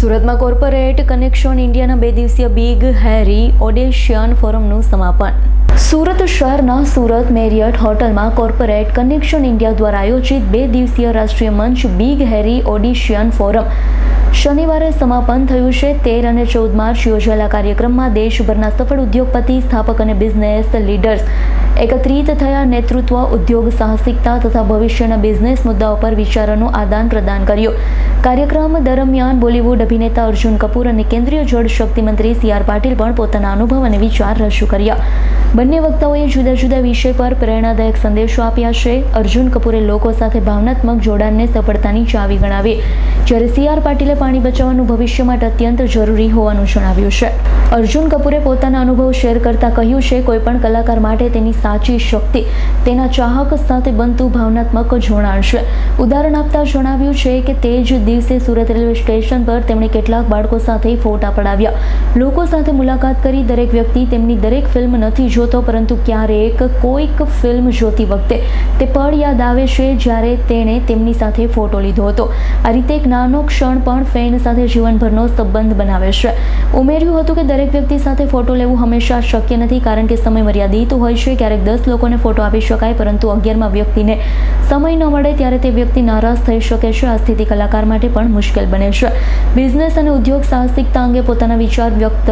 સુરતમાં corporate connection ઇન્ડિયાના 2 દિવસીય બિગ હેરી ઓડિશન ફોરમનું સમાપન. સુરત શહેરના સુરત મેરિયટ હોટલમાં કોર્પોરેટ કનેક્શન ઇન્ડિયા દ્વારા આયોજિત 2 દિવસીય રાષ્ટ્રીય મંચ બિગ હેરી ઓડિશન ફોરમ શનિવારે સમાપન થયું છે. 13 અને 14 માર્ચ યોજાયેલા કાર્યક્રમમાં દેશભરના સફળ ઉદ્યોગપતિ, સ્થાપક અને બિઝનેસ લીડર્સ એકત્રિત થયા. નેતૃત્વ, ઉદ્યોગ સાહસિકતા તથા ભવિષ્યના બિઝનેસ મુદ્દાઓ પર વિચારોનું આદાન પ્રદાન કર્યું. કાર્યક્રમ દરમિયાન બોલિવૂડ અભિનેતા અર્જુન કપૂર અને કેન્દ્રીય જળ શક્તિ મંત્રી CR પાટીલ પણ પોતાના અનુભવ અને વિચાર રજૂ કર્યા. બંને વક્તાઓએ જુદા જુદા વિષય પર પ્રેરણાદાયક સંદેશો આપ્યા છે. અર્જુન કપૂરે લોકો સાથે ભાવનાત્મક જોડાણને સફળતાની ચાવી ગણાવી, જ્યારે CR પાટીલે પાણી બચાવવાનું ભવિષ્ય માટે અત્યંત જરૂરી હોવાનું જણાવ્યું છે. અર્જુન કપૂરે પોતાના અનુભવ શેર કરતા કહ્યું છે, કોઈપણ કલાકાર માટે તેની સાચી શક્તિ તેના ચાહક સાથે બનતું ભાવનાત્મક જોડાણ છે. ઉદાહરણ આપતા જણાવ્યું છે કે તે જ દિવસે સુરત રેલવે સ્ટેશન પર તેમણે કેટલાક બાળકો સાથે ફોટા પડાવ્યા, લોકો સાથે મુલાકાત કરી. દરેક વ્યક્તિ તેમની દરેક ફિલ્મ નથી જોતો, પરંતુ ક્યારેક કોઈક ફિલ્મ જોતી વખતે તે પળ યાદ આવે છે જ્યારે તેણે તેમની સાથે ફોટો લીધો હતો. આ રીતે એક નાનો ક્ષણ પણ ફેન સાથે જીવનભરનો સંબંધ બનાવે છે. ઉમેર્યું હતું કે દરેક વ્યક્તિ સાથે ફોટો લેવું હંમેશા શક્ય નથી, કારણ કે સમય મર્યાદિત હોય છે. ક્યારેક 10 લોકોને ફોટો આપી શકાય, પરંતુ 11મા વ્યક્તિને સમય ન મળે ત્યારે તે વ્યક્તિ નારાજ થઈ શકે છે. આ સ્થિતિ કલાકાર માટે પણ મુશ્કેલ બને છે. બિઝનેસ અને ઉદ્યોગ સાહસિકતા અંગે પોતાના વિચાર વ્યક્ત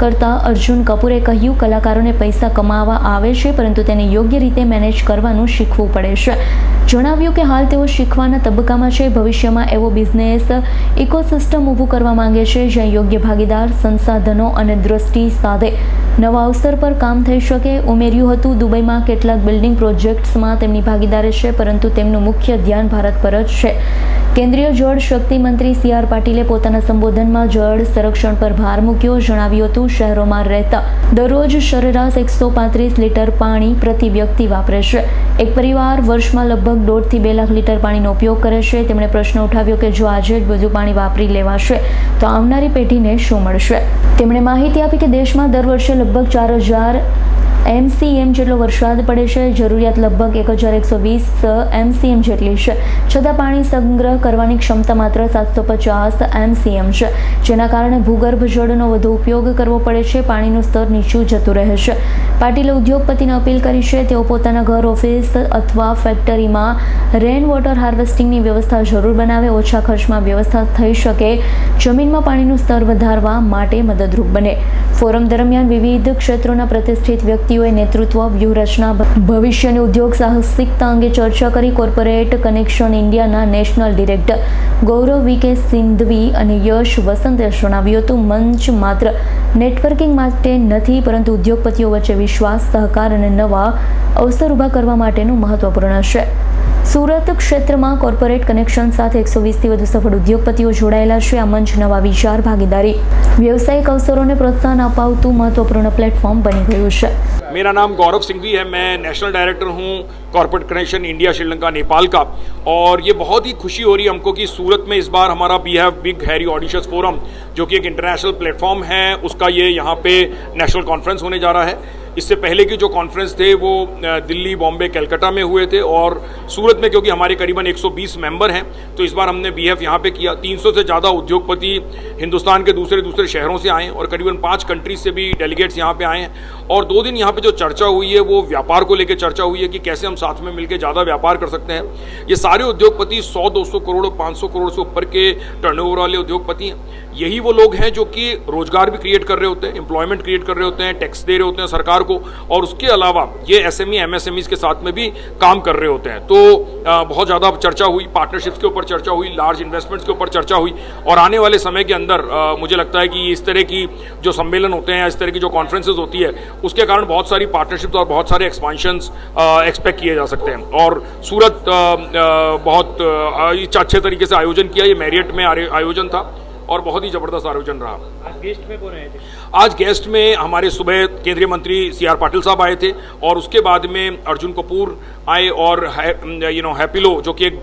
કરતા અર્જુન કપૂરે કહ્યું, કલાકારોને પૈસા કમાવા આવે છે, પરંતુ તેને યોગ્ય રીતે મેનેજ કરવાનું શીખવું પડે છે. જણાવ્યું કે હાલ તેઓ શીખવાના તબક્કામાં છે. ભવિષ્યમાં એવો બિઝનેસ ઇકોસિસ્ટમ ઊભું કરવા માંગે છે જ્યાં યોગ્ય ભાગીદાર, સંસાધનો અને દ્રષ્ટિ સાથે નવા અવસર પર કામ થઈ શકે. ઉમેર્યું હતું, દુબઈમાં કેટલાક બિલ્ડિંગ પ્રોજેક્ટ્સમાં તેમની ભાગીદારી છે, પરંતુ તેમનું મુખ્ય ધ્યાન ભારત પર જ છે. કેન્દ્રીય જળ શક્તિ મંત્રી CR પાટીલે પોતાના સંબોધનમાં જળ સંરક્ષણ પર ભાર મૂક્યો. જણાવ્યું હતું, શહેરોમાં રહેતા દરરોજ સરેરાશ 135 લીટર પાણી પ્રતિ વ્યક્તિ વાપરે છે. એક પરિવાર વર્ષમાં લગભગ 1.5 થી 2 લાખ લીટર પાણીનો ઉપયોગ કરે છે. તેમણે પ્રશ્ન ઉઠાવ્યો કે જો આજે જ બધું પાણી વાપરી લેવાશે તો આવનારી પેઢીને શું મળશે. તેમણે માહિતી આપી કે દેશમાં દર વર્ષે લગભગ 4000 MCM જેટલો વરસાદ પડે છે. જરૂરિયાત લગભગ 1120 MCM જેટલી છે, છતાં પાણી સંગ્રહ કરવાની ક્ષમતા માત્ર 750 MCM છે, જેના કારણે ભૂગર્ભ જળનો વધુ ઉપયોગ કરવો પડે છે. પાણીનું સ્તર નીચું જતું રહે છે. પાટીલે ઉદ્યોગપતિને અપીલ કરી છે, તેઓ પોતાના ઘર, ઓફિસ અથવા ફેક્ટરીમાં રેન વોટર હાર્વેસ્ટિંગની વ્યવસ્થા જરૂર બનાવે. ઓછા ખર્ચમાં વ્યવસ્થા થઈ શકે, જમીનમાં પાણીનું સ્તર વધારવા માટે મદદરૂપ બને. ફોરમ દરમિયાન વિવિધ ક્ષેત્રોના પ્રતિષ્ઠિત વ્યક્તિઓએ નેતૃત્વ, વ્યૂહરચના, ભવિષ્યની ઉદ્યોગ સાહસિકતા અંગે ચર્ચા કરી. કોર્પોરેટ કનેક્શન ઇન્ડિયાના નેશનલ ડિરેક્ટર ગૌરવ VK સિંધવી અને યશ વસંતે જણાવ્યું હતું, મંચ માત્ર નેટવર્કિંગ માટે નથી, પરંતુ ઉદ્યોગપતિઓ વચ્ચે વિશ્વાસ, સહકાર અને નવા અવસર ઊભા કરવા માટેનું મહત્વપૂર્ણ છે. સુરત ક્ષેત્રમાં કોર્પોરેટ કનેક્શન સાથે 120થી વધુ સફળ ઉદ્યોગપતિઓ જોડાયેલા છે. આ મંચ નવા વિચાર, ભાગીદારી, વ્યવસાયિક અવસરોને પ્રોત્સાહન અપાવતું મહત્વપૂર્ણ પ્લેटफॉर्म बनी गયું છે. मेरा नाम गौरव सिंघवी है, मैं नेशनल डायरेक्टर हूँ corporate connection India Sri Lanka Nepal का, और ये बहुत ही खुशी हो रही है हमको कि सूरत में इस बार हमारा we have big Harry auditions forum, जो कि एक इंटरनेशनल प्लेटफॉर्म है, उसका ये यहाँ पे नेशनल कॉन्फ्रेंस होने जा रहा है. इससे पहले की जो कॉन्फ्रेंस थे वो दिल्ली, बॉम्बे, कलकत्ता में हुए थे, और सूरत में क्योंकि हमारे करीबन 120 मेंबर हैं, तो इस बार हमने BF यहाँ पे किया. 300 से ज़्यादा उद्योगपति हिंदुस्तान के दूसरे शहरों से आए हैं, और करीबन 5 कंट्रीज से भी डेलीगेट्स यहाँ पे आए हैं. और 2 दिन यहाँ पे जो चर्चा हुई है वो व्यापार को लेकर चर्चा हुई है कि कैसे हम साथ में मिलकर ज़्यादा व्यापार कर सकते हैं. ये सारे उद्योगपति 100-200 करोड़ 500 करोड़ से ऊपर के टर्नओवर वाले उद्योगपति हैं. यही वो लोग हैं जो कि रोजगार भी क्रिएट कर रहे होते हैं, एम्प्लॉयमेंट क्रिएट कर रहे होते हैं, टैक्स दे रहे होते हैं सरकार को, और उसके अलावा ये SME MSMEs के साथ में भी काम कर रहे होते हैं. तो बहुत ज़्यादा चर्चा हुई, पार्टनरशिप्स के ऊपर चर्चा हुई, लार्ज इन्वेस्टमेंट्स के ऊपर चर्चा हुई, और आने वाले समय के अंदर मुझे लगता है कि इस तरह की जो सम्मेलन होते हैं, इस तरह की जो कॉन्फ्रेंसेज होती है, उसके कारण बहुत सारी पार्टनरशिप्स और बहुत सारे एक्सपांशंस एक्सपेक्ट किए जा सकते हैं. और सूरत बहुत अच्छे तरीके से आयोजन किया. ये मैरियट में आयोजन था और बहुत ही ज़बरदस्त आयोजन रहा. आज गेस्ट में कौन आए थे? आज गेस्ट में हमारे सुबह केंद्रीय मंत्री CR पाटिल साहब आए थे, और उसके बाद में अर्जुन कपूर आए, और हैप्पिलो जो कि एक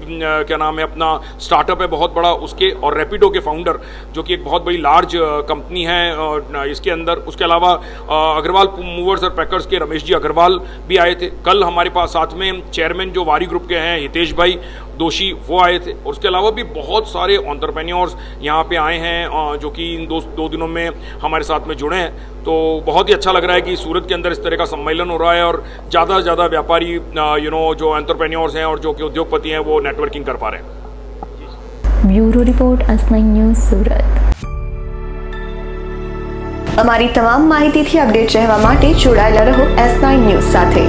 क्या नाम है अपना स्टार्टअप है बहुत बड़ा उसके, और रैपिडो के फाउंडर जो कि एक बहुत बड़ी लार्ज कंपनी है इसके अंदर. उसके अलावा अग्रवाल मूवर्स और पैकर्स के रमेश जी अग्रवाल भी आए थे. कल हमारे पास साथ में चेयरमैन जो वारी ग्रुप के हैं हितेश भाई, दोषी वो आए थे, और उसके अलावा भी बहुत सारे एंटरप्रेन्योर्स यहाँ पे आए हैं जो कि इन दो दिनों में हमारे साथ में जुड़े हैं। तो बहुत ही अच्छा लग रहा है कि सूरत के अंदर इस तरह का सम्मेलन हो रहा है और ज़्यादा से ज़्यादा व्यापारी जो एंटरप्रेन्योर्स हैं और जो कि उद्योगपति हैं वो नेटवर्किंग कर पा रहे हैं। Bureau report S9 news Surat. અમારી તમામ માહિતીથી અપડેટ રહેવા માટે જોડાયેલા રહો S9 ન્યૂઝ સાથે।